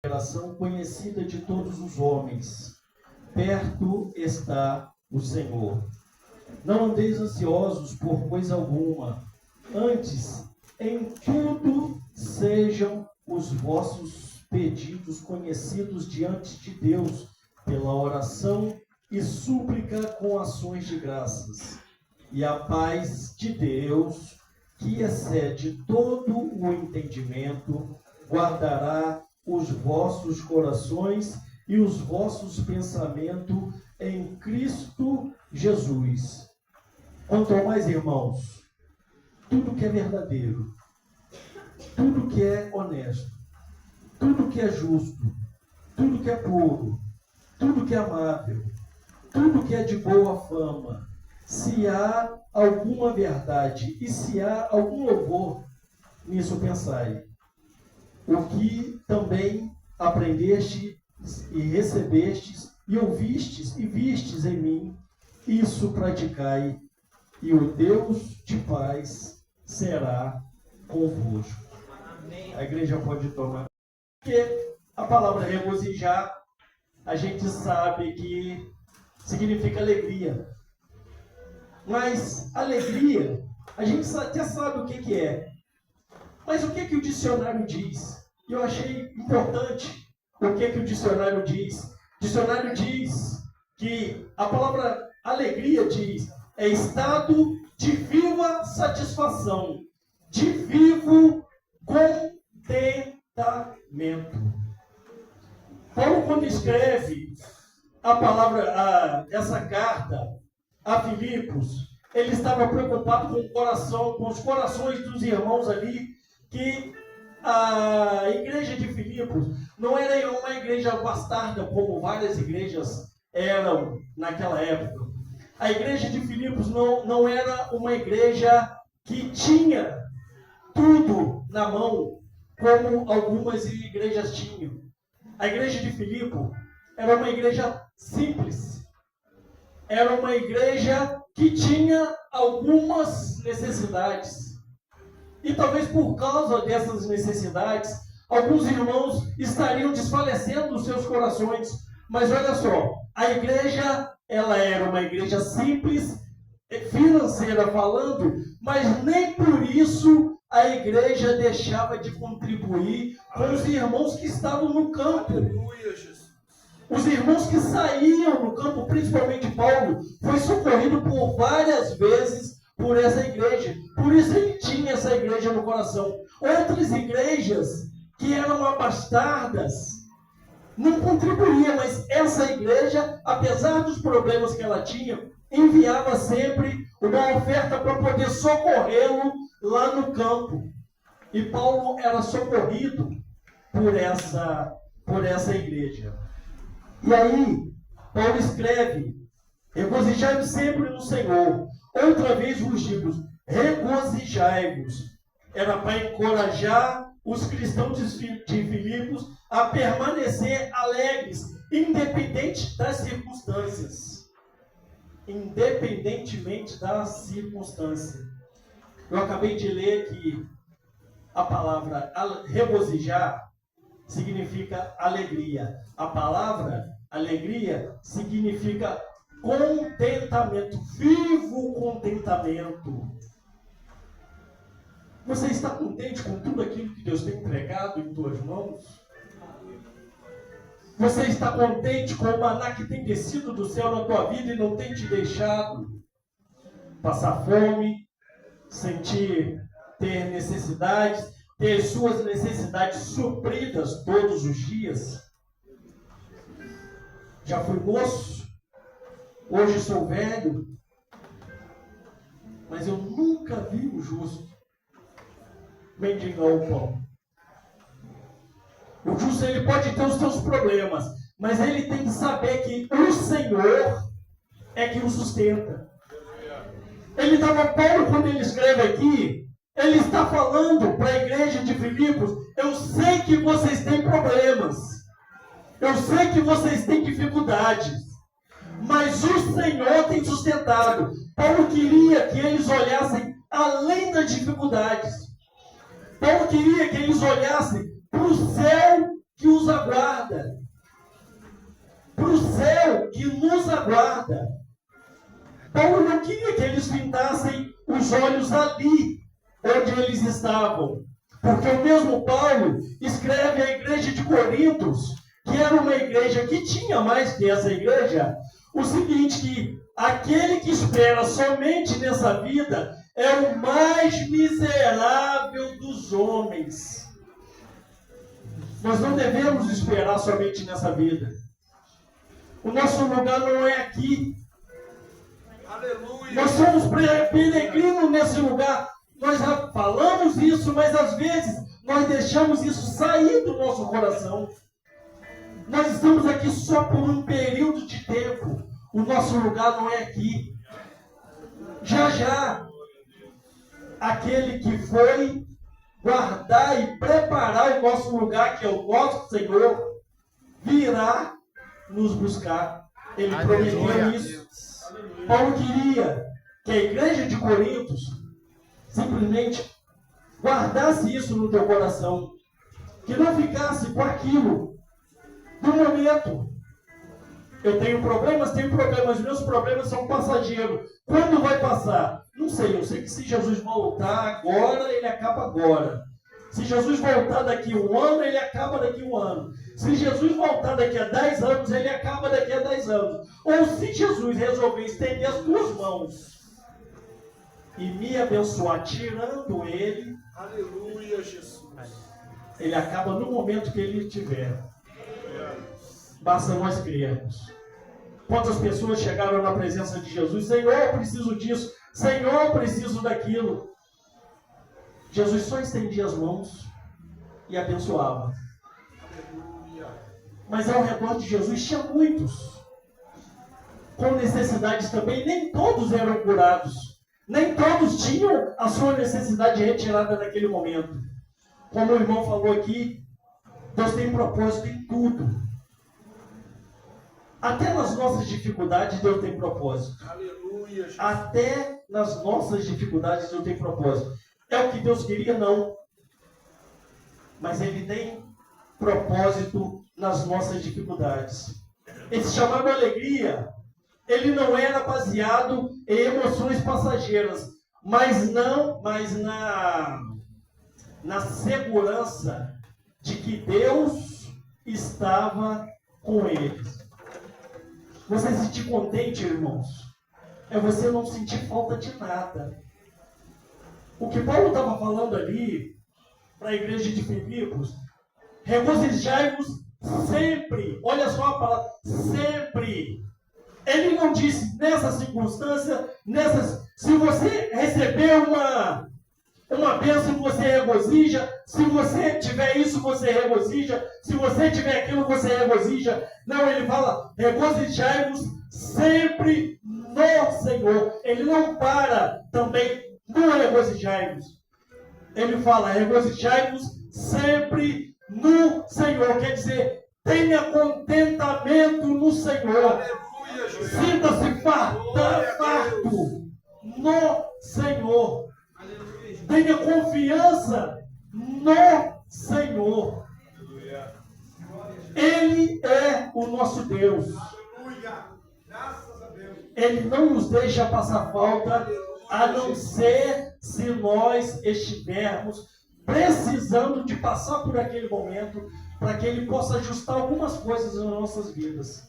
geração conhecida de todos os homens. Perto está o Senhor. Não andeis ansiosos por coisa alguma. Antes, em tudo sejam os vossos pedidos conhecidos diante de Deus, pela oração e súplica com ações de graças. E a paz de Deus, que excede todo o entendimento, guardará os vossos corações e os vossos pensamentos em Cristo Jesus. Quanto ao mais, irmãos, tudo que é verdadeiro, tudo que é honesto, tudo que é justo, tudo que é puro, tudo que é amável, tudo que é de boa fama, se há alguma verdade e se há algum louvor, nisso pensai. O que também aprendestes e recebestes e ouvistes e vistes em mim, isso praticai, e o Deus de paz será convosco. Amém. A igreja pode tomar. Porque a palavra regozijar, a gente sabe que significa alegria. Mas alegria, a gente até sabe o que é. Mas o que o dicionário diz? E eu achei importante o que o dicionário diz. O dicionário diz que a palavra alegria diz é estado de viva satisfação, de vivo contentamento. Paulo, quando escreve a palavra, essa carta a Filipos, ele estava preocupado com o coração, com os corações dos irmãos ali, que a igreja de Filipos não era uma igreja bastarda, como várias igrejas eram naquela época. A igreja de Filipos não era uma igreja que tinha tudo na mão, como algumas igrejas tinham. A igreja de Filipos era uma igreja simples. Era uma igreja que tinha algumas necessidades. E talvez por causa dessas necessidades, alguns irmãos estariam desfalecendo os seus corações. Mas olha só, a igreja, ela era uma igreja simples, financeira falando, mas nem por isso a igreja deixava de contribuir com os irmãos que estavam no campo. Os irmãos que saíam no campo, principalmente Paulo, foi socorrido por várias vezes por essa igreja. Por isso ele tinha essa igreja no coração. Outras igrejas que eram abastardas não contribuíam, mas essa igreja, apesar dos problemas que ela tinha, enviava sempre uma oferta para poder socorrê-lo lá no campo. E Paulo era socorrido por essa igreja. E aí, Paulo escreve: regozijai-vos sempre no Senhor. Outra vez vos digo, regozijai-vos. Era para encorajar os cristãos de Filipos a permanecer alegres, independente das circunstâncias. Independentemente das circunstâncias. Eu acabei de ler que a palavra regozijar significa alegria. A palavra alegria significa contentamento, vivo contentamento. Você está contente com tudo aquilo que Deus tem entregado em tuas mãos? Você está contente com o maná que tem descido do céu na tua vida e não tem te deixado passar fome, ter necessidades, ter suas necessidades supridas todos os dias? Já fui moço, hoje sou velho, mas eu nunca vi o justo mendigar o pão. O justo, ele pode ter os seus problemas, mas ele tem que saber que o Senhor é que o sustenta. Paulo, quando ele escreve aqui, ele está falando para a igreja de Filipos: eu sei que vocês têm problemas, eu sei que vocês têm dificuldades, mas o Senhor tem sustentado. Paulo queria que eles olhassem além das dificuldades. Paulo queria que eles olhassem para o céu que os aguarda. aguarda. Paulo não queria que eles findassem os olhos ali, onde eles estavam. Porque o mesmo Paulo escreve à igreja de Corintos, que era uma igreja que tinha mais que essa igreja, o seguinte, que aquele que espera somente nessa vida é o mais miserável dos homens. Nós não devemos esperar somente nessa vida. O nosso lugar não é aqui. Aleluia. Nós somos peregrinos nesse lugar. Nós já falamos isso, mas às vezes nós deixamos isso sair do nosso coração. Nós estamos aqui só por um período de tempo. O nosso lugar não é aqui. Já, aquele que foi guardar e preparar o nosso lugar, que é o nosso Senhor, virá nos buscar. Ele prometeu isso. Paulo queria que a igreja de Corintos simplesmente guardasse isso no teu coração. Que não ficasse com aquilo do momento. Eu tenho problemas, meus problemas são passageiros. Quando vai passar? Não sei, eu sei que se Jesus voltar agora, ele acaba agora. Se Jesus voltar daqui 1 ano, ele acaba daqui 1 ano. Se Jesus voltar daqui a 10 anos, ele acaba daqui a 10 anos. Ou se Jesus resolver estender as tuas mãos e me abençoar, tirando ele, aleluia, Jesus, ele acaba no momento que ele tiver. Basta nós crermos. Quantas pessoas chegaram na presença de Jesus? Senhor, eu preciso disso. Senhor, eu preciso daquilo. Jesus só estendia as mãos e abençoava. Mas ao redor de Jesus tinha muitos com necessidades também. Nem todos eram curados. Nem todos tinham a sua necessidade retirada naquele momento. Como o irmão falou aqui, Deus tem propósito em tudo. Até nas nossas dificuldades Deus tem propósito. Aleluia. Até nas nossas dificuldades Deus tem propósito. É o que Deus queria? Não. Mas Ele tem propósito nas nossas dificuldades. Esse chamado alegria, ele não era baseado em emoções passageiras, mas na segurança de que Deus estava com eles. Você se sentir contente, irmãos, é você não sentir falta de nada. O que Paulo estava falando ali para a igreja de Filipos, regozijai-vos sempre. Olha só a palavra, sempre. Ele não disse nessa circunstância, se você receber uma bênção, você regozija. Se você tiver isso, você regozija. Se você tiver aquilo, você regozija. Não, ele fala, regozijai-vos sempre no Senhor. Ele não para também no regozijai-vos. Ele fala, regozijai-vos sempre no Senhor. Quer dizer, tenha contentamento no Senhor. Sinta-se farto no Senhor. Tenha confiança no Senhor. Ele é o nosso Deus. Ele não nos deixa passar falta, a não ser se nós estivermos precisando de passar por aquele momento, para que Ele possa ajustar algumas coisas nas nossas vidas.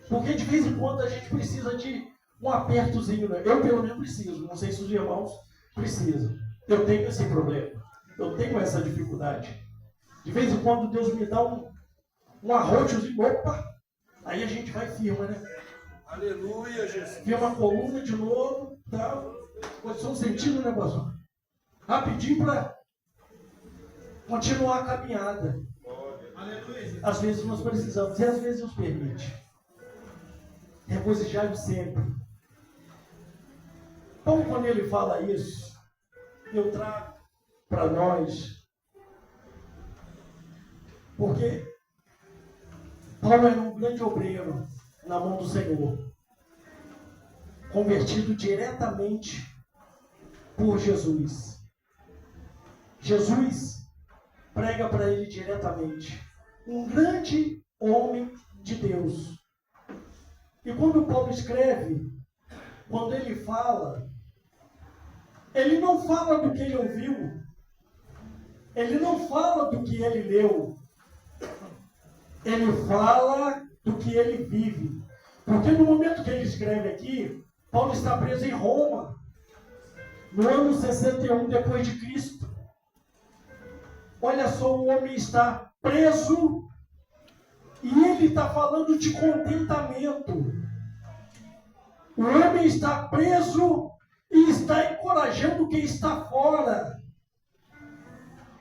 Porque de vez em quando a gente precisa de um apertozinho. Né? Eu pelo menos preciso, não sei se os irmãos precisam. Eu tenho esse problema, eu tenho essa dificuldade. De vez em quando Deus me dá um arrojozinho, opa, aí a gente vai firma, né? Aleluia, Jesus. Firma a coluna de novo, tá? Posição sentido, né, pastor? Rapidinho para continuar a caminhada. Aleluia. Às vezes nós precisamos, e às vezes Deus permite. Regozijai-vos sempre. Então, quando ele fala isso, eu trago para nós, porque Paulo era um grande obreiro na mão do Senhor, convertido diretamente por Jesus. Jesus prega para ele diretamente. Um grande homem de Deus. E quando Paulo escreve, quando ele fala, ele não fala do que ele ouviu, ele não fala do que ele leu, ele fala do que ele vive. Porque no momento que ele escreve aqui, Paulo está preso em Roma, no ano 61 depois de Cristo. Olha só, o homem está preso e ele está falando de contentamento. O homem está preso e está encorajando quem está fora.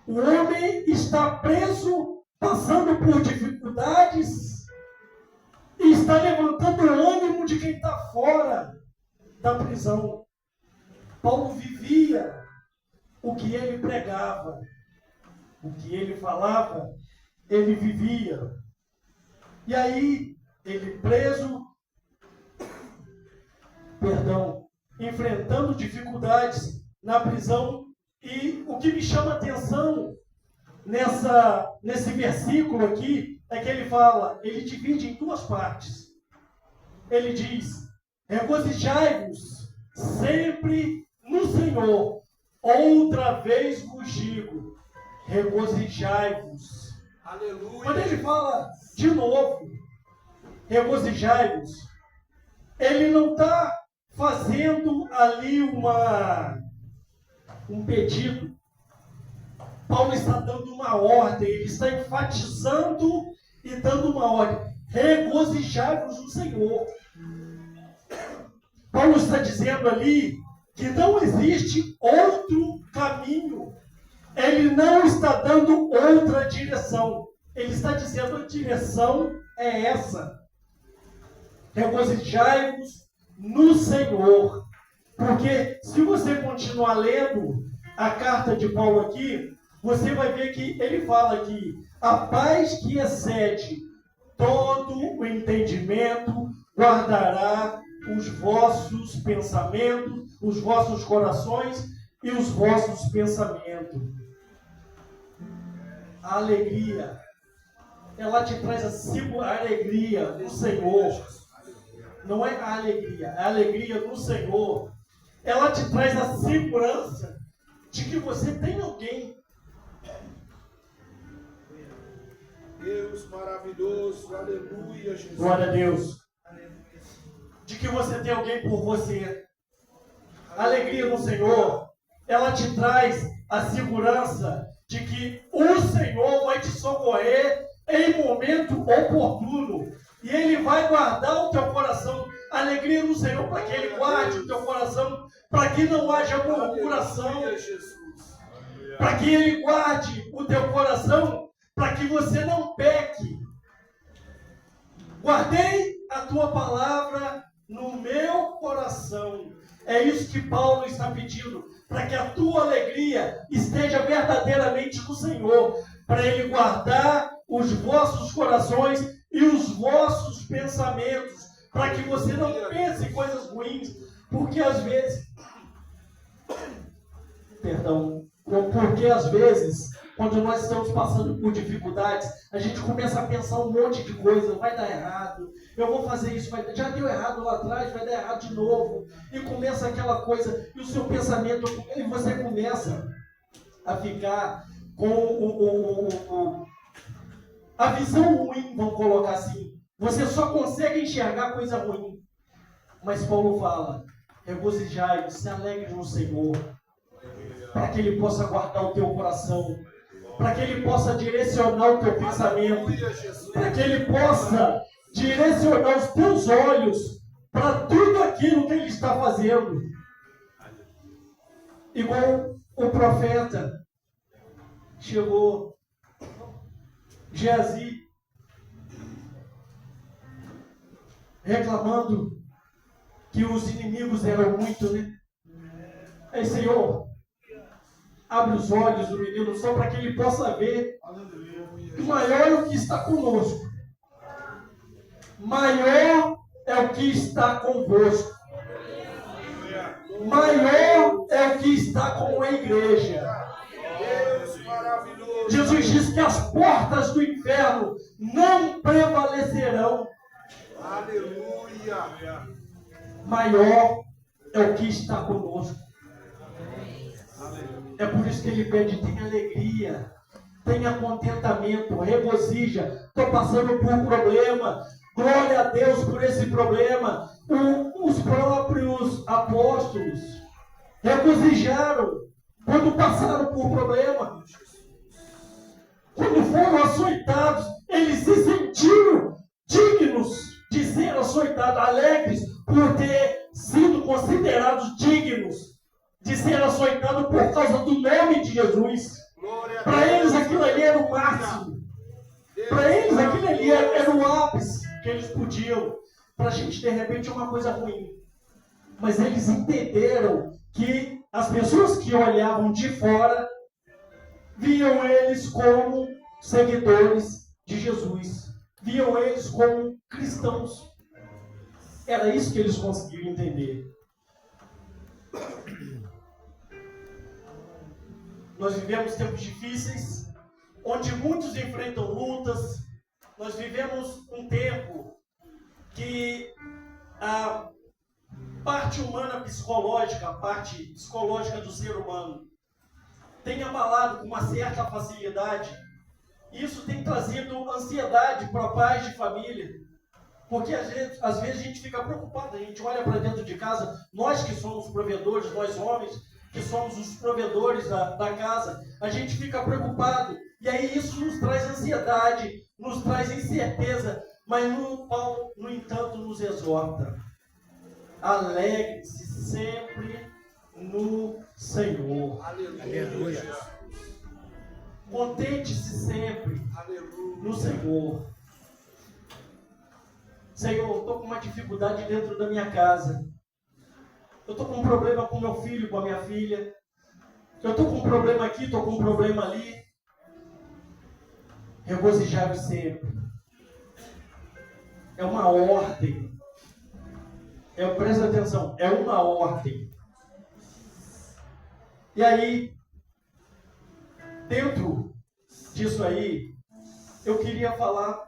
O homem está preso, passando por dificuldades, e está levantando o ânimo de quem está fora da prisão. Paulo vivia o que ele pregava, o que ele falava, ele vivia. E aí, ele preso, enfrentando dificuldades na prisão. E o que me chama a atenção nesse versículo aqui é que ele fala, ele divide em duas partes. Ele diz: regozijai-vos sempre no Senhor. Outra vez vos digo, regozijai-vos. Aleluia. Quando ele fala de novo, regozijai-vos, ele não está fazendo ali um pedido. Paulo está dando uma ordem, ele está enfatizando e dando uma ordem. Regozijai-vos no Senhor. Paulo está dizendo ali que não existe outro caminho. Ele não está dando outra direção. Ele está dizendo a direção é essa. Regozijai-vos no Senhor. Porque se você continuar lendo a carta de Paulo aqui, você vai ver que ele fala que a paz que excede todo o entendimento guardará os vossos pensamentos, os vossos corações e os vossos pensamentos. A alegria, ela te traz a alegria no Senhor. Não é a alegria no Senhor. Ela te traz a segurança de que você tem alguém. Deus maravilhoso, aleluia, Jesus. Glória a Deus. De que você tem alguém por você. A alegria no Senhor, ela te traz a segurança de que o Senhor vai te socorrer em momento oportuno. E Ele vai guardar o teu coração. A alegria no Senhor para que Ele guarde o teu coração, para que não haja murmuração. Para que Ele guarde o teu coração, para que você não peque. Guardei a tua palavra no meu coração. É isso que Paulo está pedindo, para que a tua alegria esteja verdadeiramente no Senhor, para Ele guardar os vossos corações e os vossos pensamentos, para que você não pense em coisas ruins, porque às vezes, quando nós estamos passando por dificuldades, a gente começa a pensar um monte de coisa, vai dar errado, eu vou fazer isso, já deu errado lá atrás, vai dar errado de novo, e começa aquela coisa, e o seu pensamento, e você começa a ficar com a visão ruim, vamos colocar assim. Você só consegue enxergar coisa ruim. Mas Paulo fala, regozijai-vos, se alegre no Senhor, para que Ele possa guardar o teu coração, para que Ele possa direcionar o teu pensamento, para que Ele possa direcionar os teus olhos para tudo aquilo que Ele está fazendo. Igual o profeta chegou, Geazi, reclamando que os inimigos eram muito, né? Aí, Senhor, abre os olhos do menino só para que ele possa ver que maior é o que está conosco. Maior é o que está convosco. Maior é o que está com a igreja. Jesus diz que as portas do inferno não prevalecerão. Aleluia. Maior é o que está conosco. É por isso que ele pede: tenha alegria, tenha contentamento, regozija. Estou passando por um problema. Glória a Deus por esse problema. Os próprios apóstolos regozijaram quando passaram por problema. Quando foram açoitados, eles se sentiram dignos de ser açoitados, alegres por ter sido considerados dignos de ser açoitados por causa do nome de Jesus. Para eles aquilo ali era o máximo. Para eles aquilo ali era o ápice que eles podiam. Para a gente, de repente, é uma coisa ruim. Mas eles entenderam que as pessoas que olhavam de fora viam eles como seguidores de Jesus. Viam eles como cristãos. Era isso que eles conseguiram entender. Nós vivemos tempos difíceis, onde muitos enfrentam lutas. Nós vivemos um tempo que a parte humana psicológica, a parte psicológica do ser humano, tem abalado com uma certa facilidade. Isso tem trazido ansiedade para pais de família. Porque às vezes a gente fica preocupado, a gente olha para dentro de casa, nós que somos provedores, nós homens, que somos os provedores da casa, a gente fica preocupado. E aí isso nos traz ansiedade, nos traz incerteza. Mas Paulo, no entanto, nos exorta: alegre-se sempre no Senhor. Aleluia. Contente-se sempre no Senhor. Senhor, eu estou com uma dificuldade dentro da minha casa. Eu estou com um problema com meu filho, com a minha filha. Eu estou com um problema aqui, estou com um problema ali. Regozijai-vos sempre. É uma ordem. Presta atenção, é uma ordem. E aí, dentro disso aí, eu queria falar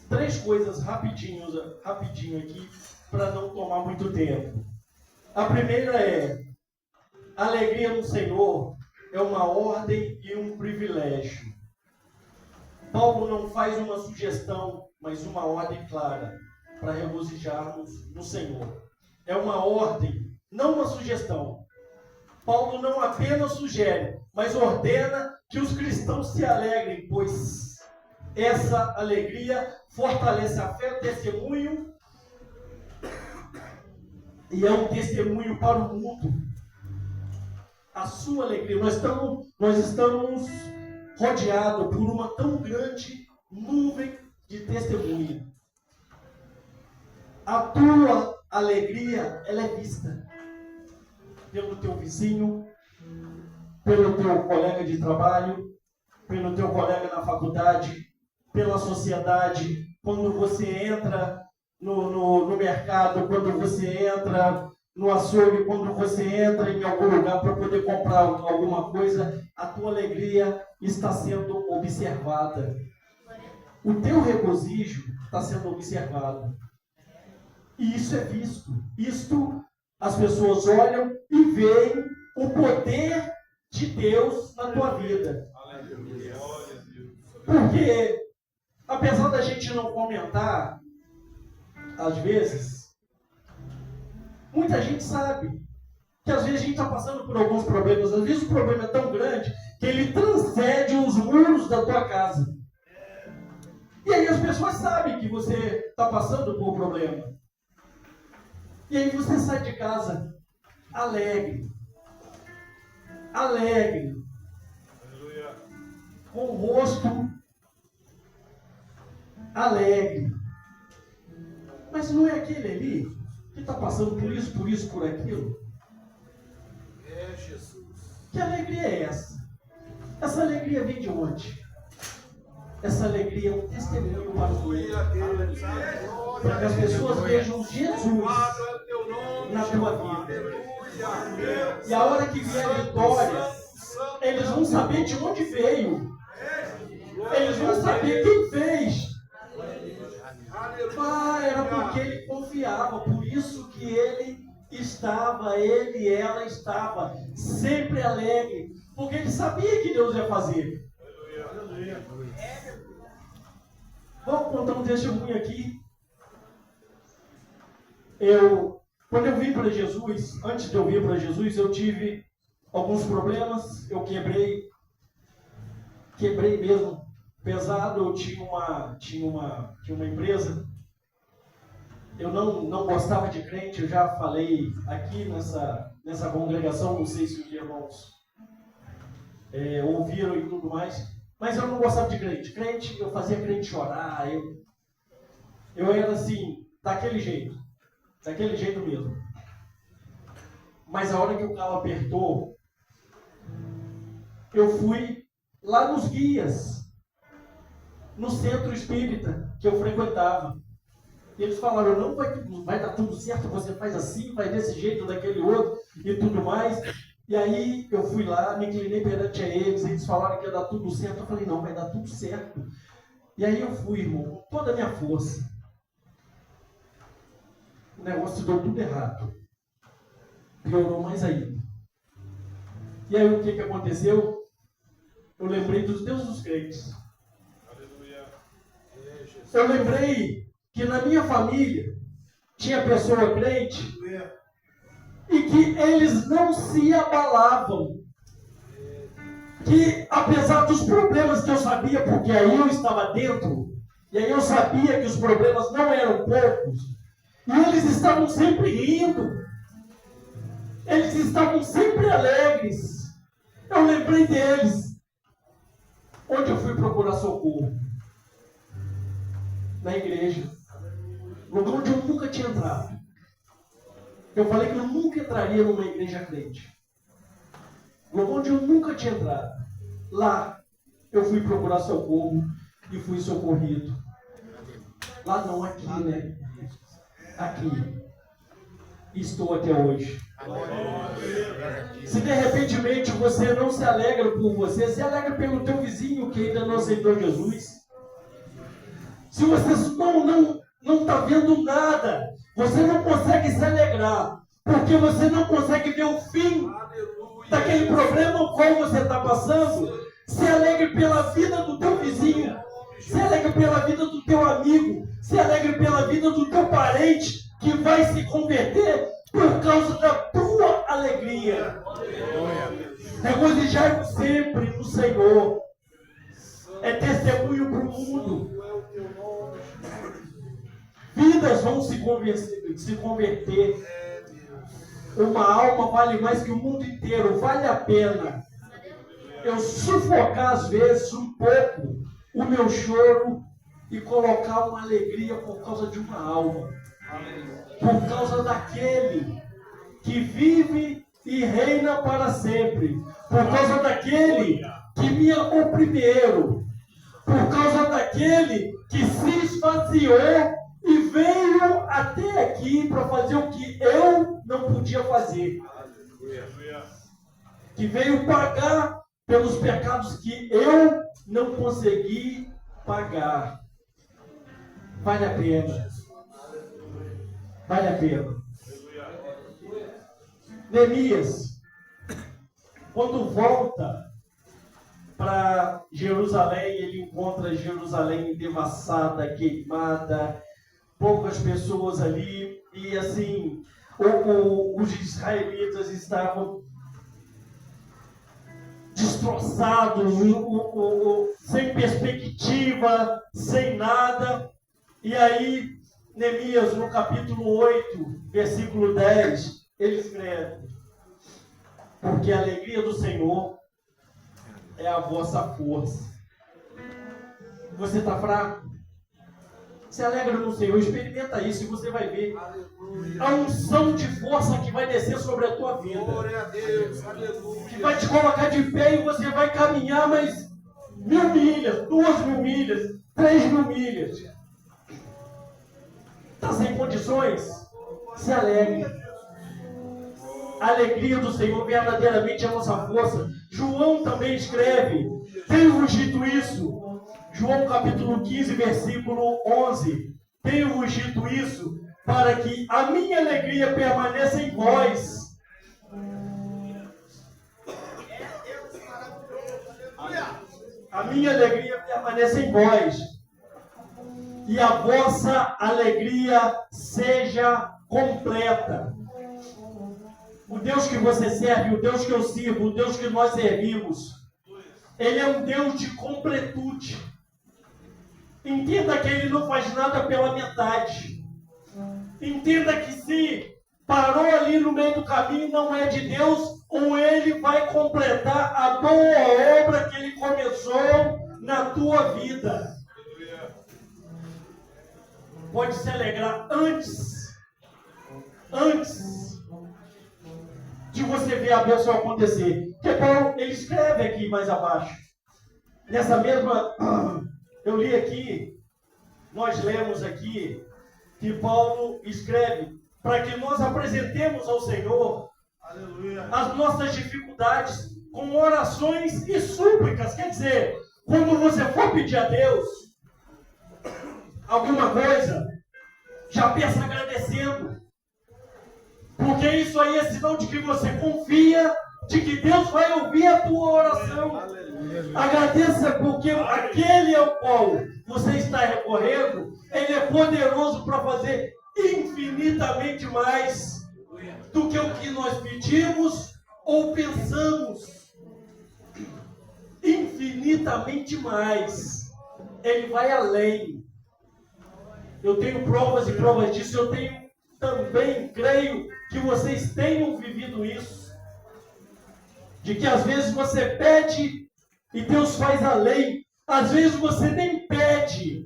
3 coisas rapidinho aqui, para não tomar muito tempo. A primeira é: alegria no Senhor é uma ordem e um privilégio. Paulo não faz uma sugestão, mas uma ordem clara para regozijarmos no Senhor. É uma ordem, não uma sugestão. Paulo não apenas sugere, mas ordena que os cristãos se alegrem, pois essa alegria fortalece a fé, o testemunho, e é um testemunho para o mundo. A sua alegria. Nós estamos rodeados por uma tão grande nuvem de testemunha. A tua alegria, ela é vista pelo teu vizinho, pelo teu colega de trabalho, pelo teu colega na faculdade, pela sociedade. Quando você entra no mercado, quando você entra no açougue, quando você entra em algum lugar para poder comprar alguma coisa, a tua alegria está sendo observada. O teu regozijo está sendo observado. E isso é visto. Isto, as pessoas olham e veem o poder de Deus na tua vida. Porque, apesar da gente não comentar, às vezes, muita gente sabe que às vezes a gente está passando por alguns problemas. Às vezes o problema é tão grande que ele transcende os muros da tua casa. E aí as pessoas sabem que você está passando por um problema. E aí você sai de casa alegre. Alegre. Com o rosto alegre. Mas não é aquele ali que está passando por isso, por aquilo? É Jesus. Que alegria é essa? Essa alegria vem de onde? Essa alegria é um testemunho para o mundo. Para que as pessoas vejam Jesus na tua vida. E a hora que vier a vitória, eles vão saber de onde veio. Eles vão saber quem fez. Ah, era porque porque ele confiava, por isso que ele e ela estava sempre alegre, porque ele sabia que Deus ia fazer. Vamos contar um testemunho aqui. Quando eu vim para Jesus, antes de eu vir para Jesus, eu tive alguns problemas, eu quebrei mesmo, pesado. Eu tinha uma empresa. Eu não gostava de crente, eu já falei aqui nessa congregação, não sei se os irmãos ouviram e tudo mais, mas eu não gostava de crente. Crente, eu fazia crente chorar, eu era assim, daquele jeito mesmo. Mas a hora que o calo apertou, eu fui lá nos guias, no centro espírita que eu frequentava. E eles falaram, não, vai dar tudo certo, você faz assim, vai desse jeito, daquele outro e tudo mais. E aí eu fui lá, me inclinei perante a eles falaram que ia dar tudo certo. Eu falei, não, vai dar tudo certo. E aí eu fui, irmão, com toda a minha força. O negócio deu tudo errado. Piorou mais ainda. E aí o que aconteceu? Eu lembrei dos deuses dos crentes. Eu lembrei que na minha família tinha pessoa crente e que eles não se abalavam. Que apesar dos problemas que eu sabia, porque aí eu estava dentro, e aí eu sabia que os problemas não eram poucos, e eles estavam sempre rindo, eles estavam sempre alegres. Eu lembrei deles. Onde eu fui procurar socorro? Na igreja. Lugar onde eu nunca tinha entrado. Eu falei que eu nunca entraria numa igreja crente. Lugar onde eu nunca tinha entrado. Lá eu fui procurar socorro e fui socorrido. Lá não, aqui, né? Aqui. Estou até hoje. Se de repentemente você não se alegra por você, se alegra pelo teu vizinho que ainda não aceitou Jesus. Se você não está vendo nada, você não consegue se alegrar, porque você não consegue ver o fim daquele problema ao qual você está passando. Se alegre pela vida do teu vizinho, se alegre pela vida do teu amigo, se alegre pela vida do teu parente que vai se converter por causa da tua alegria. Regozijar sempre no Senhor. É testemunho para o mundo. Vidas vão se converter. Uma alma vale mais que o mundo inteiro. Vale a pena eu sufocar às vezes um pouco o meu choro e colocar uma alegria por causa de uma alma. Por causa daquele que vive e reina para sempre. Por causa daquele que me amou primeiro. Por causa daquele que se esvaziou e veio até aqui para fazer o que eu não podia fazer. Que veio pagar pelos pecados que eu não consegui pagar. Vale a pena. Vale a pena. Neemias, quando volta para Jerusalém, ele encontra Jerusalém devassada, queimada, poucas pessoas ali, e assim, os israelitas estavam destroçados, sem perspectiva, sem nada. E aí, Neemias, no capítulo 8, versículo 10, ele escreve: porque a alegria do Senhor é a vossa força. Você está fraco? Se alegra no Senhor, experimenta isso e você vai ver a unção de força que vai descer sobre a tua vida. Glória a Deus, aleluia. Que vai te colocar de pé e você vai caminhar mais 1.000 milhas, 2.000 milhas, 3.000 milhas. Está sem condições? Se alegre. A alegria do Senhor verdadeiramente é a nossa força. João também escreve: tenho-vos dito isso. João capítulo 15, versículo 11. Tenho-vos dito isso para que a minha alegria permaneça em vós. A minha alegria permaneça em vós, e a vossa alegria seja completa. O Deus que você serve, o Deus que eu sirvo, o Deus que nós servimos, Ele é um Deus de completude. Entenda que Ele não faz nada pela metade. Entenda que se parou ali no meio do caminho, não é de Deus, ou Ele vai completar a boa obra que Ele começou na tua vida. Pode se alegrar antes de você ver a bênção acontecer. Porque Paulo, ele escreve aqui mais abaixo. Nessa mesma, eu li aqui, nós lemos aqui, que Paulo escreve para que nós apresentemos ao Senhor, aleluia, as nossas dificuldades com orações e súplicas. Quer dizer, quando você for pedir a Deus alguma coisa, já peça agradecendo. Porque isso aí é sinal de que você confia, de que Deus vai ouvir a tua oração. Agradeça porque aquele ao qual você está recorrendo, Ele é poderoso para fazer infinitamente mais do que o que nós pedimos ou pensamos. Infinitamente mais. Ele vai além. Eu tenho provas e provas disso. Eu tenho também, creio que vocês tenham vivido isso. De que às vezes você pede e Deus faz além. Às vezes você nem pede.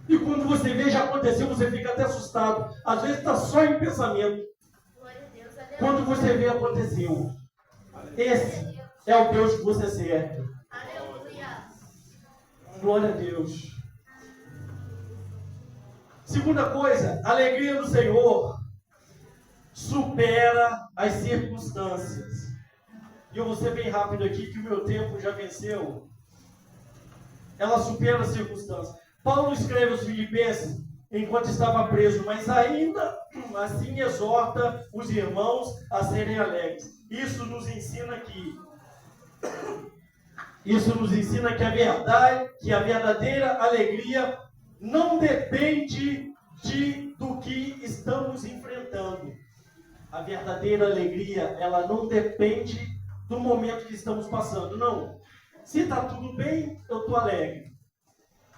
E quando você vê já aconteceu, você fica até assustado. Às vezes está só em pensamento. Quando você vê, aconteceu. Esse é o Deus que você serve. Glória a Deus. Segunda coisa, a alegria do Senhor supera as circunstâncias. E eu vou ser bem rápido aqui, que o meu tempo já venceu. Ela supera as circunstâncias. Paulo escreve aos Filipenses enquanto estava preso, mas ainda assim exorta os irmãos a serem alegres. Isso nos ensina que a verdadeira alegria não depende do que estamos enfrentando. A verdadeira alegria, ela não depende do momento que estamos passando. Não. Se está tudo bem, eu estou alegre.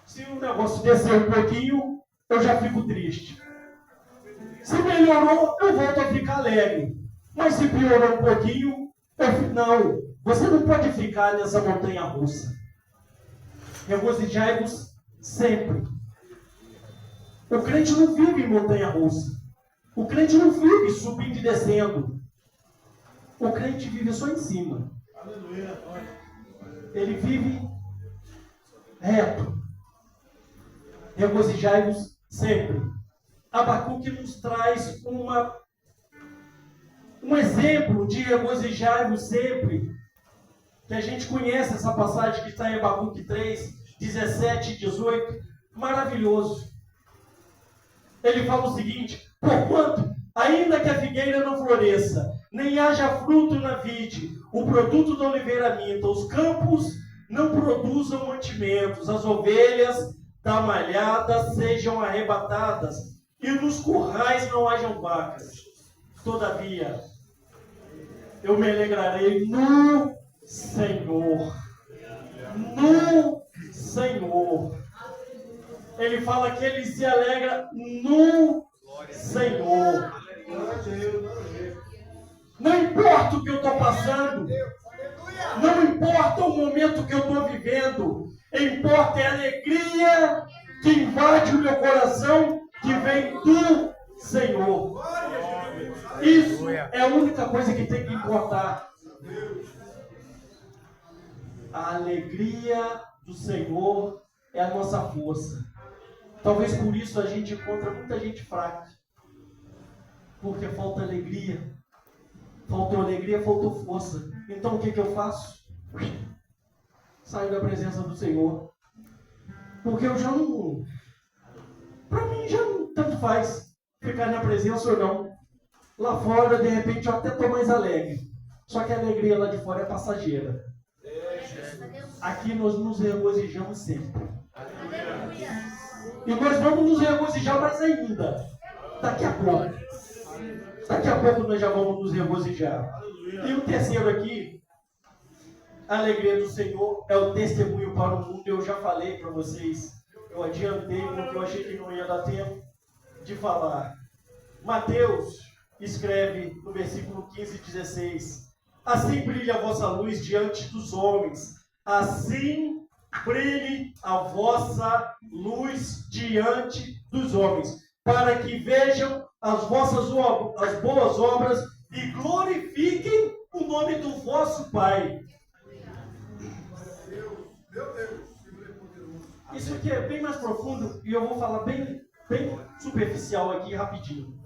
Se o negócio descer um pouquinho, eu já fico triste. Se melhorou, eu volto a ficar alegre. Mas se piorou um pouquinho, não. Você não pode ficar nessa montanha russa. Regozijai-vos sempre. O crente não vive em montanha russa. O crente não vive subindo e descendo. O crente vive só em cima. Ele vive reto. Regozijai-vos sempre. Abacuque nos traz um exemplo de regozijai-vos sempre. Que a gente conhece essa passagem que está em Abacuque 3, 17 e 18. Maravilhoso. Ele fala o seguinte: porquanto, ainda que a figueira não floresça, nem haja fruto na vide, o produto da oliveira minta, os campos não produzam mantimentos, as ovelhas da malhada sejam arrebatadas, e nos currais não hajam vacas. Todavia, eu me alegrarei no Senhor. No Senhor. Ele fala que ele se alegra no Senhor. Não importa o que eu estou passando. Não importa o momento que eu estou vivendo. Importa é a alegria que invade o meu coração, que vem do Senhor. Isso é a única coisa que tem que importar. A alegria do Senhor é a nossa força. Talvez por isso a gente encontra muita gente fraca. Porque falta alegria. Faltou alegria, faltou força. Então o que eu faço? Saio da presença do Senhor. Porque eu já não... Para mim já não tanto faz. ficar na presença ou não. Lá fora, de repente, eu até estou mais alegre. Só que a alegria lá de fora é passageira. Aqui nós nos regozijamos sempre. E nós vamos nos regozijar mais ainda. Daqui a pouco. Daqui a pouco nós já vamos nos regozijar. E o terceiro aqui, a alegria do Senhor é o testemunho para o mundo. Eu já falei para vocês. Eu adiantei porque eu achei que não ia dar tempo de falar. Mateus escreve no versículo 15 e 16: assim brilha a vossa luz diante dos homens, assim brilhe a vossa luz diante dos homens, para que vejam as vossas as boas obras e glorifiquem o nome do vosso Pai. Meu Deus. Isso aqui é bem mais profundo e eu vou falar bem superficial aqui rapidinho.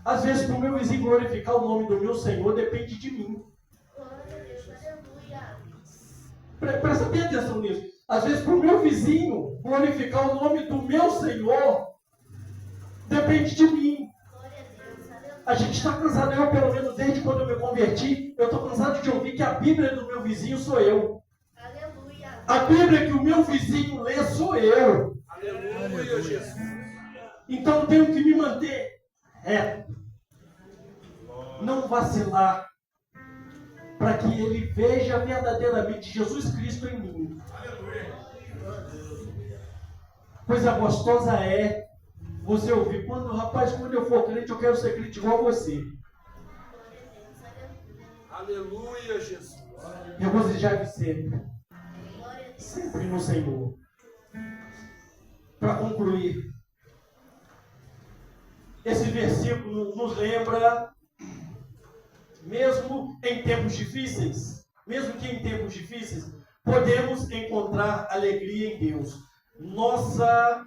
Às vezes, para o meu vizinho glorificar o nome do meu Senhor, depende de mim. Presta bem atenção nisso. Às vezes, para o meu vizinho glorificar o nome do meu Senhor, depende de mim. A gente está cansado, eu pelo menos desde quando eu me converti, eu estou cansado de ouvir que a Bíblia do meu vizinho sou eu. Aleluia. A Bíblia que o meu vizinho lê sou eu. Aleluia, Jesus. Então eu tenho que me manter reto. Não vacilar. Para que ele veja verdadeiramente Jesus Cristo em mim. Coisa gostosa é você ouvir, quando eu for crente, eu quero ser crente igual a você. Aleluia, Jesus. Regozijai-vos sempre. Sempre no Senhor. Para concluir, esse versículo nos lembra, mesmo em tempos difíceis, podemos encontrar alegria em Deus. Nossa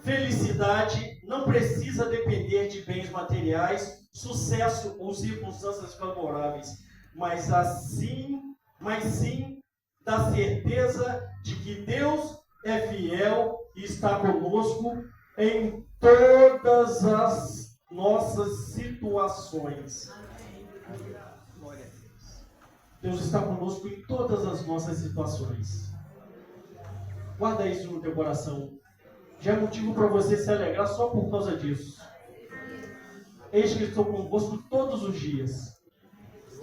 felicidade não precisa depender de bens materiais, sucesso ou circunstâncias favoráveis, mas sim da certeza de que Deus é fiel e está conosco em todas as nossas situações. Deus está conosco em todas as nossas situações. Guarda isso no teu coração. Já é motivo para você se alegrar só por causa disso. Eis que estou convosco todos os dias.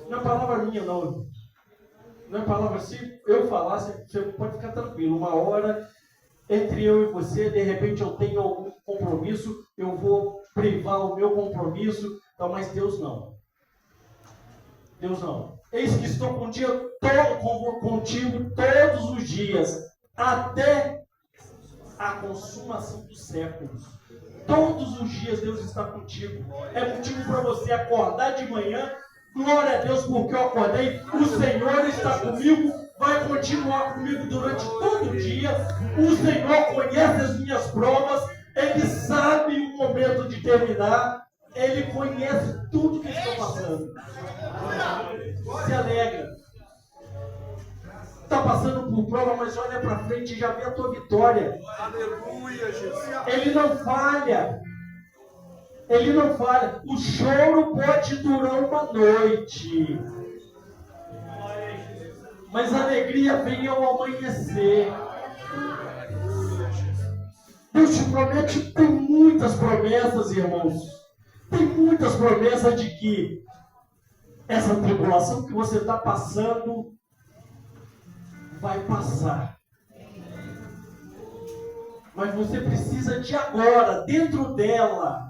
Não é palavra minha, não. Não é palavra. Se eu falar, você pode ficar tranquilo. Uma hora, entre eu e você, de repente eu tenho algum compromisso, eu vou privar o meu compromisso. Então, mas Deus não. Deus não. Eis que estou contigo todos os dias, até a consumação dos séculos. Todos os dias Deus está contigo. É motivo para você acordar de manhã. Glória a Deus porque eu acordei. O Senhor está comigo. Vai continuar comigo durante todo o dia. O Senhor conhece as minhas provas. Ele sabe o momento de terminar. Ele conhece tudo que estou passando. Se alegra. Está passando por prova, mas olha para frente e já vê a tua vitória. Aleluia, Jesus. Ele não falha. Ele não falha. O choro pode durar uma noite, mas a alegria vem ao amanhecer. Deus te promete, tem muitas promessas, irmãos. Tem muitas promessas de que essa tribulação que você está passando vai passar. Mas você precisa de agora, dentro dela,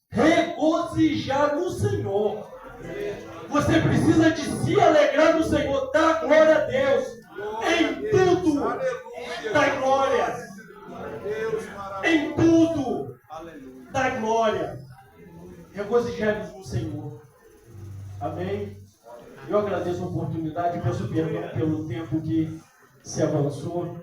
regozijar no Senhor. Você precisa de se alegrar no Senhor, dar glória a Deus. Em tudo, dá glória. Em tudo, dá glória. Regozijai-vos no Senhor. Amém? Eu agradeço a oportunidade, peço perdão pelo tempo que se avançou.